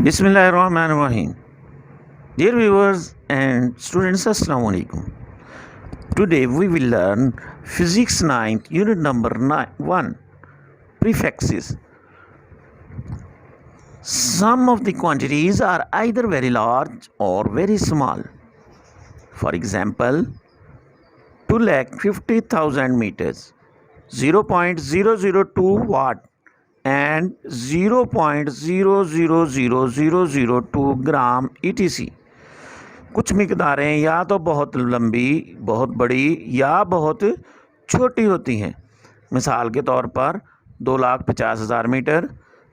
Bismillahirrahmanirrahim. Dear viewers and students, Assalamu alaikum. Today we will learn Physics 9th unit number 1 prefixes. Some of the quantities are either very large or very small. For example, 2,50,000 meters, 0.002 watt and 0.000002 gram ETC। कुछ मिकदारें या तो बहुत लंबी, बहुत बड़ी या बहुत छोटी होती हैं। मिसाल के तौर पर 2,50,000 मीटर,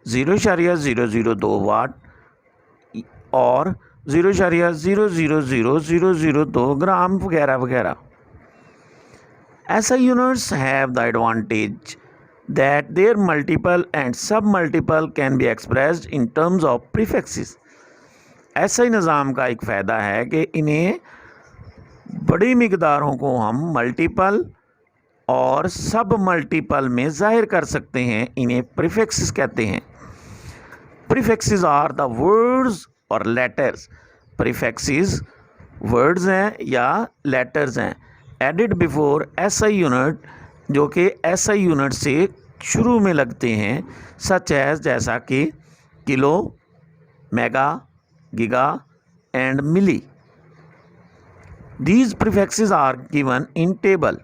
0.002 वाट और 0.000002 ग्राम वगैरह वगैरह। SI units have the advantage that their multiple and sub-multiple can be expressed in terms of prefixes. SI निज़ाम का एक फ़ायदा है कि इन्हें बड़ी मिकदारों को हम मल्टीपल और सब मल्टीपल में ज़ाहिर कर सकते हैं। इन्हें प्रीफिक्सेस कहते हैं। प्रीफिक्सेस आर द वर्ड्स और लेटर्स। प्रीफिक्सेस वर्ड्स हैं या लेटर्स हैं एडिड बिफोर SI यूनिट, जो कि SI यूनिट से शुरू में लगते हैं, सच एज जैसा कि kilo, mega, giga and milli. These prefixes are given in table.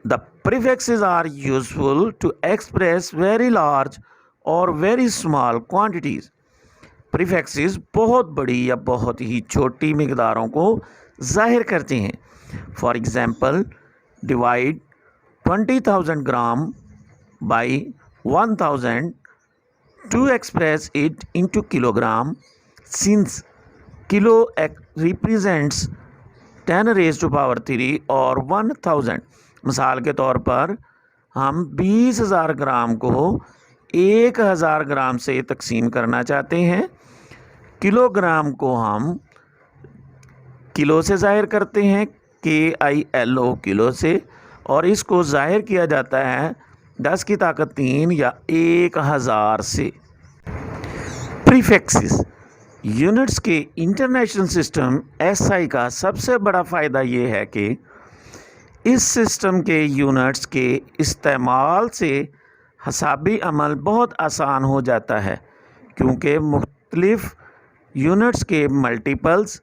The prefixes are useful to express very large or very small quantities. Prefixes बहुत बड़ी या बहुत ही छोटी मिकदारों को जाहिर करते हैं। For example, divide 20,000 gram by 1,000 to express it into kilogram, since kilo represents 10 raised to power 3 और 1,000। मिसाल के तौर पर हम 20,000 ग्राम को 1,000 ग्राम से तकसीम करना चाहते हैं। किलोग्राम को हम किलो से ज़ाहिर करते हैं, KILO किलो से, और इसको ज़ाहिर किया जाता है 10 की ताकत 3 या 1,000 से। प्रीफिक्सेस यूनिट्स के इंटरनेशनल सिस्टम SI का सबसे बड़ा फ़ायदा ये है कि इस सिस्टम के यूनिट्स के इस्तेमाल से हिसाबी अमल बहुत आसान हो जाता है, क्योंकि मुख्तलिफ यूनिट्स के मल्टीपल्स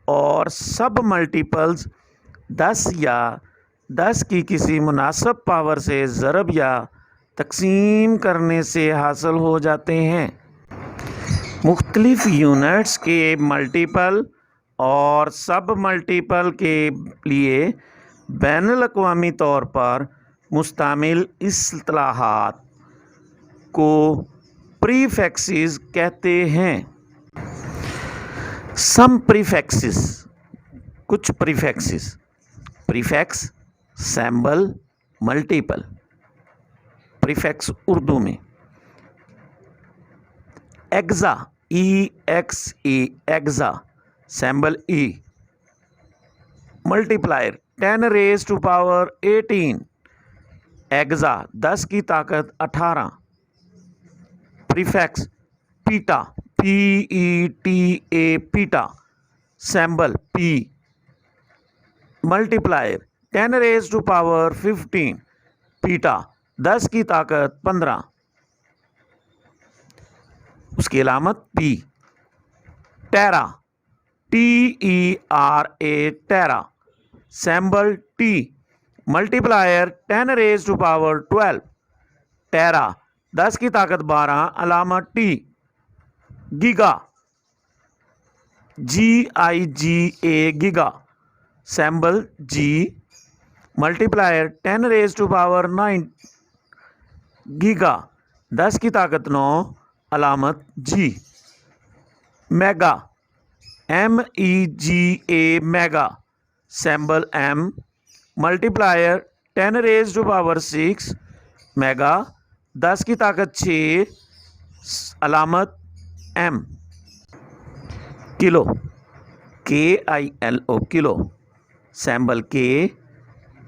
और सब मल्टीपल्स 10 या 10 की किसी मुनासिब पावर से ज़रब या तकसीम करने से हासिल हो जाते हैं। मुख्तलिफ यूनिट्स के मल्टीपल और सब मल्टीपल के लिए बैनुल अक़वामी तौर पर मुस्तमिल इस्तिलाहात को प्रीफिक्सेस कहते हैं। सम प्रीफिक्सेस, कुछ prefixes. Prefix, symbol, multiple. Prefix Urdu में exa, EXA, exa, symbol E। Multiplier 10 raised to power 18, exa 10 की ताकत 18। Prefix peta, PETA, peta, symbol P। Multiplier 10 raised to power 15, पीटा 10 की ताकत 15, उसकी अलामत P। Tera, TERA, tera, symbol T। Multiplier 10 raised to power 12, tera 10 की ताकत 12, अलामत T। Giga, GIGA, giga, symbol G। Multiplier 10 raised to power 9, giga 10 की ताकत 9, अलामत G। Mega, MEGA, mega, symbol M। Multiplier 10 raised to power 6, mega 10 की ताकत 6, अलामत M। Kilo, KILO, kilo, symbol K।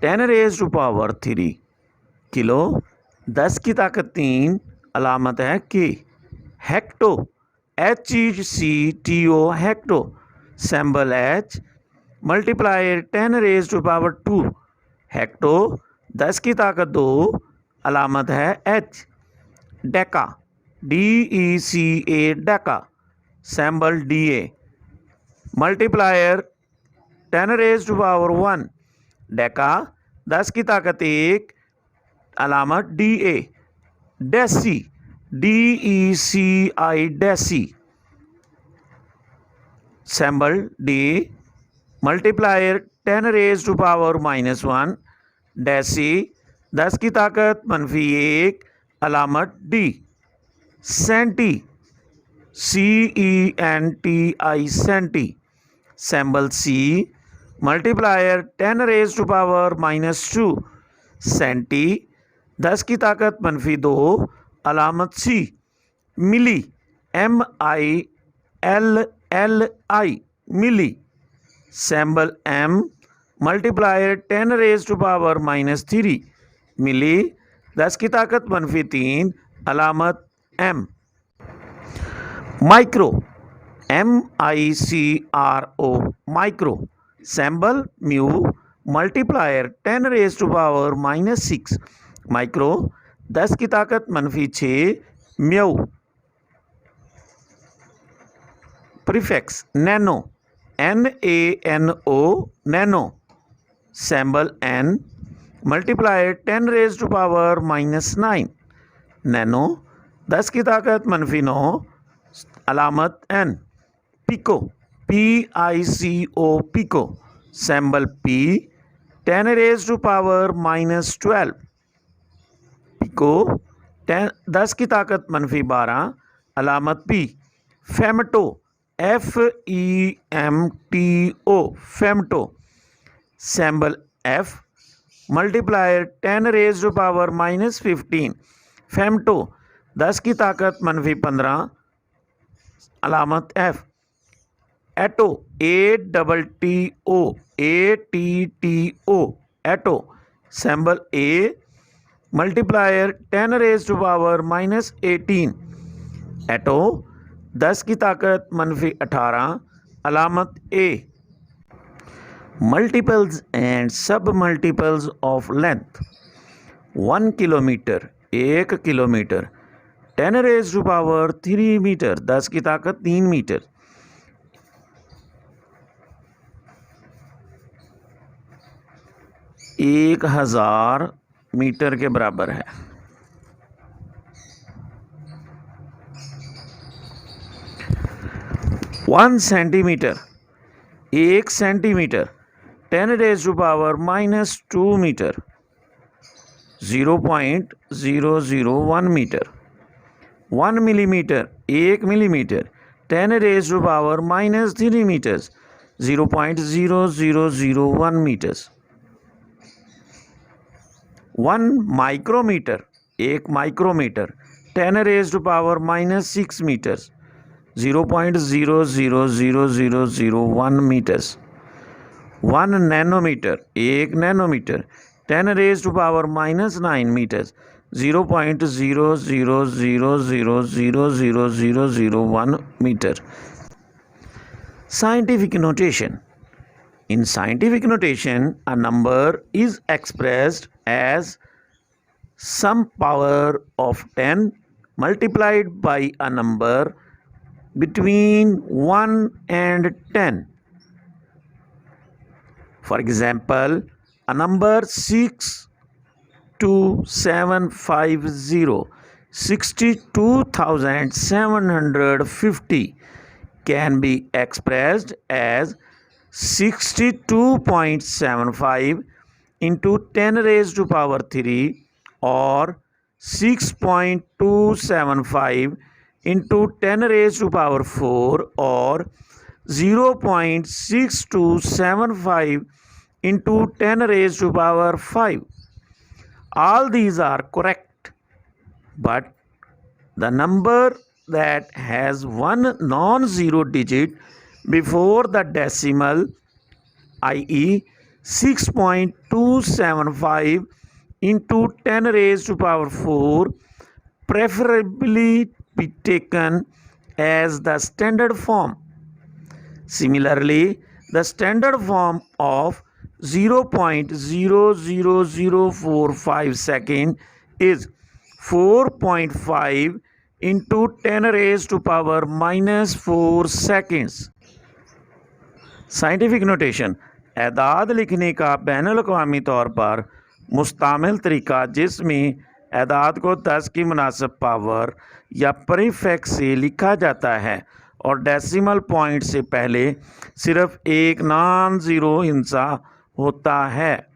10 raised to power 3, kilo 10 की ताकत 3, अलामत है K। Hecto, HECTO hecto, symbol H, multiplier 10 raised to power 2, hecto 10 की ताकत 2, अलामत है H, Deka DECA Deka, symbol DA, multiplier 10 raised to power 1, Deka 10 की ताकत 1, अलामत DA, deci DECI deci, symbol D, multiplier 10 raised to power minus 1, deci 10 की ताकत -1, अलामत D, centi CENTI centi, symbol C, multiplier 10 raised to power minus 2, centi 10 की ताकत -2, अलामत C, milli MILLI milli, symbol M, multiplier 10 raised to power minus 3, मिली 10 की ताकत -3, अलामत M, micro MICRO micro, symbol mu, multiplier 10 raised to power minus 6, micro 10 की ताकत -6, mu, prefix nano NANO nano, symbol N, multiplier 10 raised to power minus 9, nano 10 की ताकत -9, अलामत N, pico PICO pico, symbol P, 10 raised to power minus 12, pico 10 की ताकत -12, अलामत P, femto FEMTO femto, symbol F, multiplier 10 raised to power minus 15, femto 10 की ताकत -15, अलामत F, auto ATTO auto, symbol A, multiplier 10 raised to power minus 18, एटो 10 की ताकत -18, अलामत A, multiples and submultiples of length 1 kilometre 1 kilometre, 10 raised to power 3 metre 10 की ताकत 3 metre, 1000 metre के बराबर है। 1 centimetre 1 centimetre, 10 raised to power minus 2 metre 0.001 metre, 1 millimetre 1 millimetre, 10 raised to power minus 3 meters 0.0001 meters, 1 micrometre 1 micrometre, 10 raised to power minus 6 meters 0.000001 meters, 1 nanometre 1 nanometre, 10 raised to power minus 9 meters 0.00000001 meter. Scientific notation. In scientific notation, a number is expressed as some power of 10 multiplied by a number between 1 and 10. For example, a number 62,750 can be expressed as 62.75 into 10 raised to power 3 or 6.275 into 10 raised to power 4 or 0.6275 into 10 raised to power 5. All these are correct, but the number that has one non-zero digit before the decimal, i.e. 6.275 into 10 raised to power 4, preferably be taken as the standard form. Similarly, the standard form of 0.00045 second is 4.5 into 10 raised to power minus 4 seconds. Scientific notation एदाद लिखने का बैनुल-अक़वामी तौर पर मुस्तमिल तरीका जिसमें एदाद को 10 की मुनासिब पावर या प्रीफिक्स से लिखा जाता है और डेसिमल पॉइंट से पहले सिर्फ एक नॉन ज़ीरो हिस्सा होता है।